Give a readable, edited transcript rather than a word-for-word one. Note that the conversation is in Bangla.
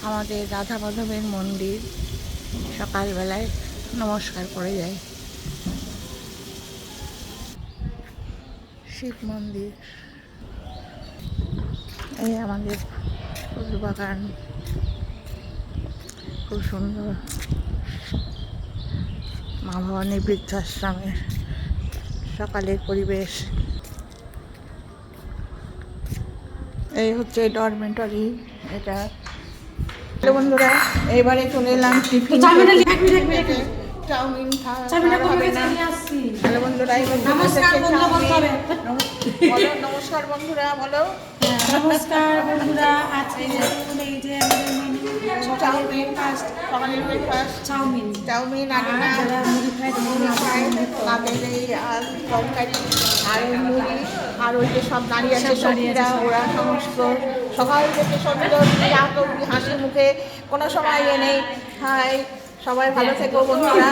আমাদের রাধা মাধবের মন্দির, সকালবেলায় নমস্কার করে যাই। শিব মন্দির, এই আমাদের ফুল বাগান, খুব সুন্দর। মা ভবানী বৃদ্ধাশ্রমের সকালের পরিবেশ। এই হচ্ছে ডরমেটরি। এটা হ্যালো বন্ধুরা, এবারে চলে এলাম টিফিন। চাউমিন হ্যালো বন্ধুরা, বলো নমস্কার বন্ধুরা, বলো নমস্কার বন্ধুরা। আজকে এই যে চাউমিন, সকালের ব্রেকফাস্ট চাউমিন আর মুড়ি খাই তাদের এই তরকারি আর মুড়ি আর ওই যে সব দাঁড়িয়ে আছে সখীরা, ওরা সমস্ত সকাল থেকে সুন্দর হাসি মুখে, কোনো সময় নেই। হাই, সবাই ভালো থেকো বন্ধুরা।